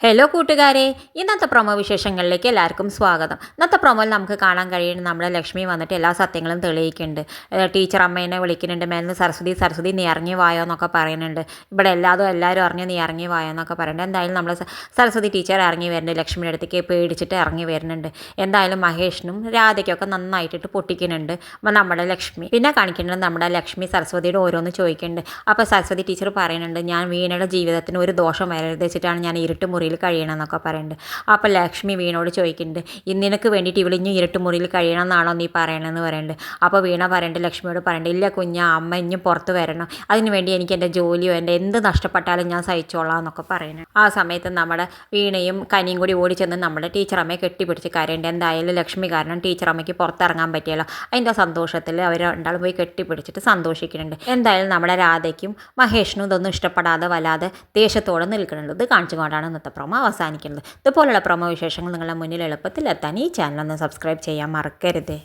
Hello കൂട്ടുകാരെ, ഇന്നത്തെ promo വിശേഷങ്ങളിലേക്ക് എല്ലാവർക്കും സ്വാഗതം. ഇന്നത്തെ പ്രൊമോയിൽ നമുക്ക് കാണാൻ കഴിയുന്നത് നമ്മുടെ ലക്ഷ്മി വന്നിട്ട് എല്ലാ സത്യങ്ങളും തെളിയിക്കുന്നുണ്ട്. ടീച്ചർ അമ്മേനെ വിളിക്കുന്നുണ്ട്, മേലിന് സരസ്വതി നീ ഇറങ്ങി വായോ എന്നൊക്കെ പറയുന്നുണ്ട്. ഇവിടെ എല്ലാവരും അറിഞ്ഞ് നീ ഇറങ്ങി വായോ എന്നൊക്കെ പറയുന്നുണ്ട്. എന്തായാലും നമ്മൾ സരസ്വതി ടീച്ചർ ഇറങ്ങി വരുന്നുണ്ട്, ലക്ഷ്മിയുടെ അടുത്തേക്ക് പേടിച്ചിട്ട് ഇറങ്ങി വരുന്നുണ്ട്. എന്തായാലും മഹേഷിനും രാധയ്ക്കൊക്കെ നന്നായിട്ടിട്ട് പൊട്ടിക്കുന്നുണ്ട് നമ്മുടെ ലക്ഷ്മി. പിന്നെ കാണിക്കുന്നുണ്ട് നമ്മുടെ ലക്ഷ്മി സരസ്വതിയുടെ ഓരോന്ന് ചോദിക്കുന്നുണ്ട്. അപ്പോൾ സരസ്വതി ടീച്ചർ പറയുന്നുണ്ട്, ഞാൻ വീണയുടെ ജീവിതത്തിന് ഒരു ദോഷം വരരുത് വെച്ചിട്ടാണ് ഞാൻ ഇരുട്ട് മുറിയിൽ കഴിയണമെന്നൊക്കെ പറയുന്നുണ്ട്. അപ്പോൾ ലക്ഷ്മി വീണോട് ചോദിക്കുന്നുണ്ട്, നിനക്ക് വേണ്ടിയിട്ട് ഇവളിഞ്ഞ് ഇരുട്ട് മുറിയിൽ കഴിയണം എന്നാണോ നീ പറയണമെന്ന് പറയുന്നുണ്ട്. അപ്പോൾ വീണ പറയുന്നുണ്ട്, ലക്ഷ്മിയോട് പറയുന്നുണ്ട്, ഇല്ല കുഞ്ഞാ, അമ്മ ഇഞ്ഞും പുറത്ത് വരണം, അതിന് വേണ്ടി എനിക്ക് എൻ്റെ ജോലിയോ എൻ്റെ എന്ത് നഷ്ടപ്പെട്ടാലും ഞാൻ സഹിച്ചോളാം എന്നൊക്കെ പറയുന്നത്. ആ സമയത്ത് നമ്മുടെ വീണയും കനിയും കൂടി ഓടി ചെന്ന് നമ്മുടെ ടീച്ചറമ്മയെ കെട്ടിപ്പിടിച്ച് കരയുണ്ട്. എന്തായാലും ലക്ഷ്മി കാരണം ടീച്ചറമ്മയ്ക്ക് പുറത്തിറങ്ങാൻ പറ്റിയല്ലോ. അതിൻ്റെ സന്തോഷത്തിൽ അവർ രണ്ടാളും പോയി കെട്ടിപ്പിടിച്ചിട്ട് സന്തോഷിക്കുന്നുണ്ട്. എന്തായാലും നമ്മുടെ രാധയ്ക്കും മഹേഷിനും ഇതൊന്നും ഇഷ്ടപ്പെടാതെ വല്ലാതെ ദേഷ്യത്തോടെ നിൽക്കുന്നുണ്ട്. ഇത് കാണിച്ചുകൊണ്ടാണ് ഇന്നത്തെ പ്രൊമോ അവസാനിക്കുന്നത്. ഇതുപോലുള്ള പ്രൊമോ വിശേഷങ്ങൾ നിങ്ങളുടെ മുന്നിൽ എളുപ്പത്തിൽ എത്താൻ ഈ ചാനൽ ഒന്ന് സബ്സ്ക്രൈബ് ചെയ്യാൻ മറക്കരുത്.